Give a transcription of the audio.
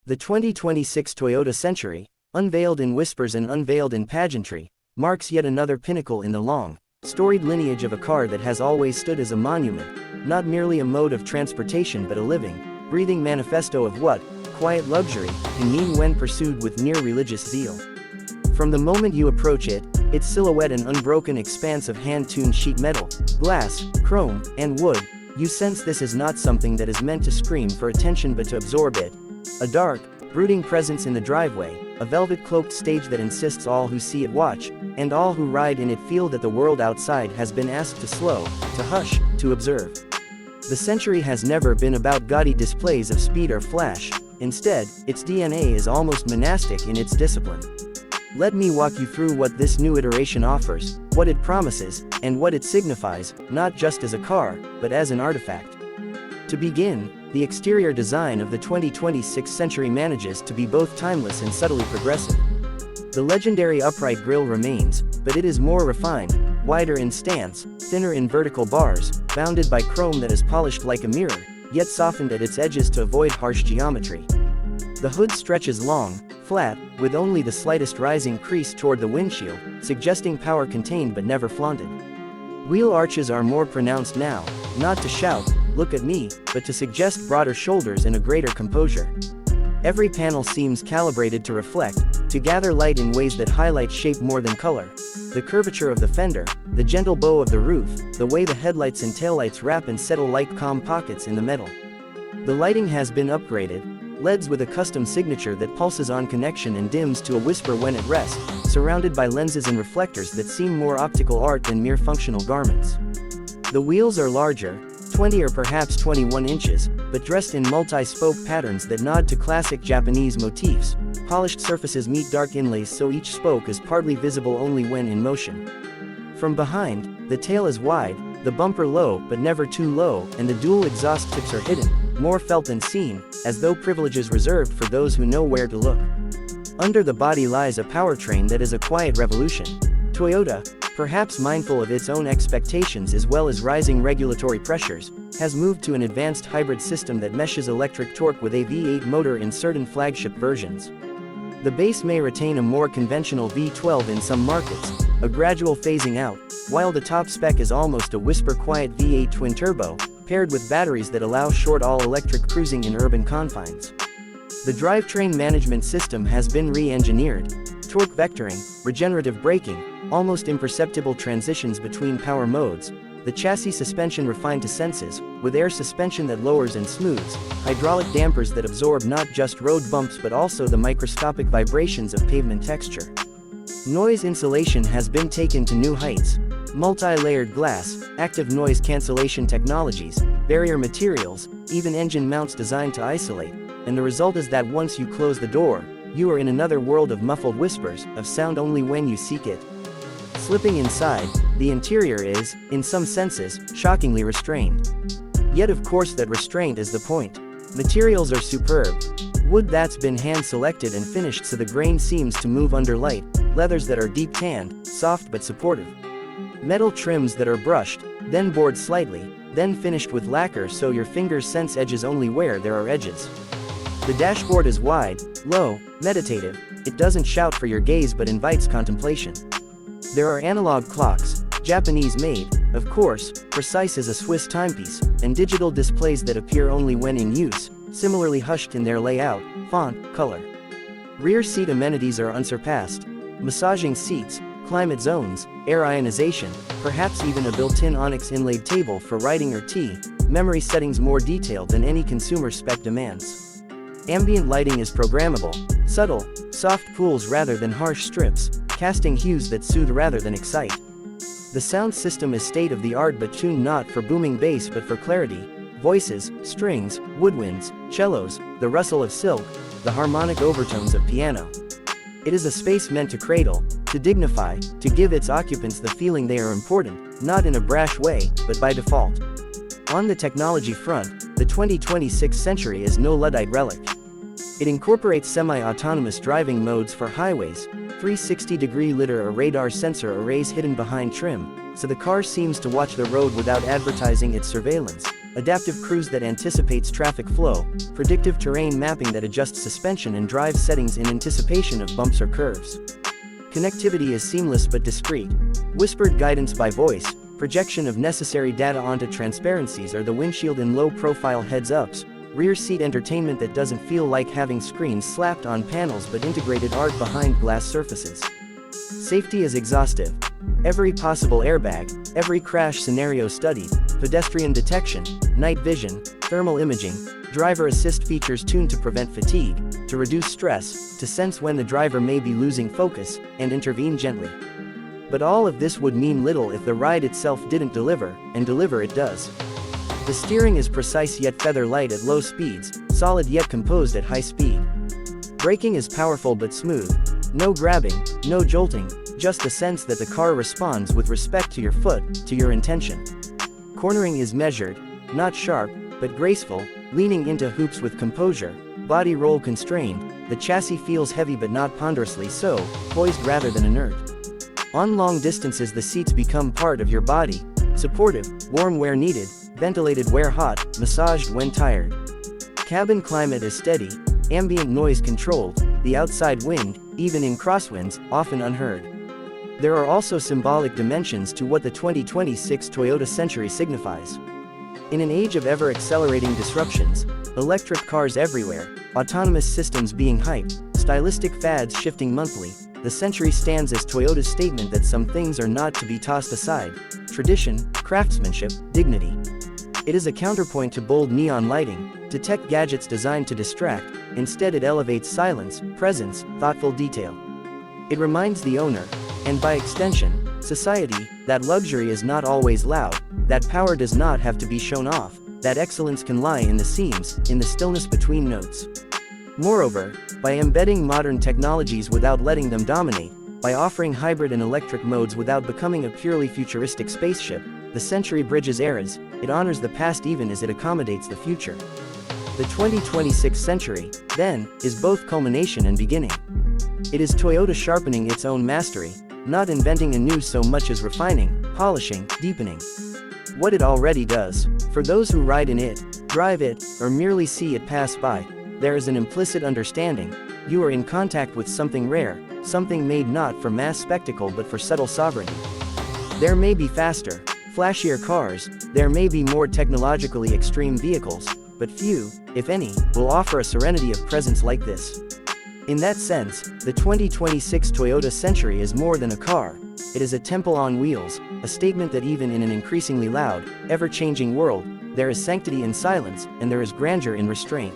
The 2026 Toyota Century, unveiled in whispers and unveiled in pageantry, marks yet another pinnacle in the long, storied lineage of a car that has always stood as a monument, not merely a mode of transportation but a living, breathing manifesto of what quiet luxury can mean when pursued with near religious zeal. From the moment you approach it, its silhouette an unbroken expanse of hand-tuned sheet metal, glass, chrome, and wood, you sense this is not something that is meant to scream for attention but to absorb it. A dark, brooding presence in the driveway, a velvet-cloaked stage that insists all who see it watch, and all who ride in it feel that the world outside has been asked to slow, to hush, to observe. The Century has never been about gaudy displays of speed or flash. Instead, its DNA is almost monastic in its discipline. Let me walk you through what this new iteration offers, what it promises, and what it signifies, not just as a car, but as an artifact. To begin, the exterior design of the 2026 Century manages to be both timeless and subtly progressive. The legendary upright grille remains, but it is more refined, wider in stance, thinner in vertical bars, bounded by chrome that is polished like a mirror, yet softened at its edges to avoid harsh geometry. The hood stretches long, flat, with only the slightest rising crease toward the windshield, suggesting power contained but never flaunted. Wheel arches are more pronounced now, not to shout, "Look at me," but to suggest broader shoulders and a greater composure. Every panel seems calibrated to reflect, to gather light in ways that highlight shape more than color. The curvature of the fender, the gentle bow of the roof, the way the headlights and taillights wrap and settle like calm pockets in the metal. The lighting has been upgraded, LEDs with a custom signature that pulses on connection and dims to a whisper when at rest, surrounded by lenses and reflectors that seem more optical art than mere functional garments. The wheels are larger, 20 or perhaps 21 inches, but dressed in multi-spoke patterns that nod to classic Japanese motifs. Polished surfaces meet dark inlays so each spoke is partly visible only when in motion. From behind, the tail is wide, the bumper low but never too low, and the dual exhaust tips are hidden, more felt than seen, as though privileges reserved for those who know where to look. Under the body lies a powertrain that is a quiet revolution. Toyota, perhaps mindful of its own expectations as well as rising regulatory pressures, has moved to an advanced hybrid system that meshes electric torque with a V8 motor in certain flagship versions. The base may retain a more conventional V12 in some markets, a gradual phasing out, while the top spec is almost a whisper-quiet V8 twin-turbo, paired with batteries that allow short all-electric cruising in urban confines. The drivetrain management system has been re-engineered. Torque vectoring, regenerative braking, almost imperceptible transitions between power modes, the chassis suspension refined to senses, with air suspension that lowers and smooths, hydraulic dampers that absorb not just road bumps but also the microscopic vibrations of pavement texture. Noise insulation has been taken to new heights. Multi-layered glass, active noise cancellation technologies, barrier materials, even engine mounts designed to isolate, and the result is that once you close the door, you are in another world of muffled whispers, of sound only when you seek it. Slipping inside, the interior is, in some senses, shockingly restrained. Yet of course that restraint is the point. Materials are superb. Wood that's been hand-selected and finished so the grain seems to move under light, leathers that are deep-tanned, soft but supportive. Metal trims that are brushed, then bored slightly, then finished with lacquer so your fingers sense edges only where there are edges. The dashboard is wide, low, meditative. It doesn't shout for your gaze but invites contemplation. There are analog clocks, Japanese-made, of course, precise as a Swiss timepiece, and digital displays that appear only when in use, similarly hushed in their layout, font, color. Rear seat amenities are unsurpassed. Massaging seats, climate zones, air ionization, perhaps even a built-in onyx inlaid table for writing or tea, memory settings more detailed than any consumer spec demands. Ambient lighting is programmable, subtle, soft pools rather than harsh strips, casting hues that soothe rather than excite. The sound system is state-of-the-art but tuned not for booming bass but for clarity, voices, strings, woodwinds, cellos, the rustle of silk, the harmonic overtones of piano. It is a space meant to cradle, to dignify, to give its occupants the feeling they are important, not in a brash way, but by default. On the technology front, the 2026 Century is no Luddite relic. It incorporates semi-autonomous driving modes for highways, 360-degree lidar or radar sensor arrays hidden behind trim, so the car seems to watch the road without advertising its surveillance. adaptive cruise that anticipates traffic flow, predictive terrain mapping that adjusts suspension and drive settings in anticipation of bumps or curves. Connectivity is seamless but discreet. Whispered guidance by voice, projection of necessary data onto transparencies or the windshield in low-profile heads-ups, rear seat entertainment that doesn't feel like having screens slapped on panels but integrated art behind glass surfaces. Safety is exhaustive. Every possible airbag, every crash scenario studied, pedestrian detection, night vision, thermal imaging, driver assist features tuned to prevent fatigue, to reduce stress, to sense when the driver may be losing focus, and intervene gently. But all of this would mean little if the ride itself didn't deliver, and deliver it does. The steering is precise yet feather light at low speeds, solid yet composed at high speed. Braking is powerful but smooth. No grabbing, no jolting, just the sense that the car responds with respect to your foot, to your intention. Cornering is measured, not sharp, but graceful, leaning into hoops with composure, body roll constrained, the chassis feels heavy but not ponderously so, poised rather than inert. On long distances the seats become part of your body, supportive, warm where needed, ventilated where hot, massaged when tired. Cabin climate is steady, ambient noise controlled, the outside wind, even in crosswinds, often unheard. There are also symbolic dimensions to what the 2026 Toyota Century signifies. In an age of ever-accelerating disruptions, electric cars everywhere, autonomous systems being hyped, stylistic fads shifting monthly, the Century stands as Toyota's statement that some things are not to be tossed aside: tradition, craftsmanship, dignity. It is a counterpoint to bold neon lighting, to tech gadgets designed to distract. Instead it elevates silence, presence, thoughtful detail. It reminds the owner, and by extension, society, that luxury is not always loud, that power does not have to be shown off, that excellence can lie in the seams, in the stillness between notes. Moreover, by embedding modern technologies without letting them dominate, by offering hybrid and electric modes without becoming a purely futuristic spaceship, the Century bridges eras. It honors the past even as it accommodates the future. The 2026 Century, then, is both culmination and beginning. It is Toyota sharpening its own mastery, not inventing anew so much as refining, polishing, deepening what it already does. For those who ride in it, drive it, or merely see it pass by, there is an implicit understanding: you are in contact with something rare, something made not for mass spectacle but for subtle sovereignty. There may be faster, flashier cars, there may be more technologically extreme vehicles, but few, if any, will offer a serenity of presence like this. In that sense, the 2026 Toyota Century is more than a car. It is a temple on wheels, a statement that even in an increasingly loud, ever-changing world, there is sanctity in silence, and there is grandeur in restraint.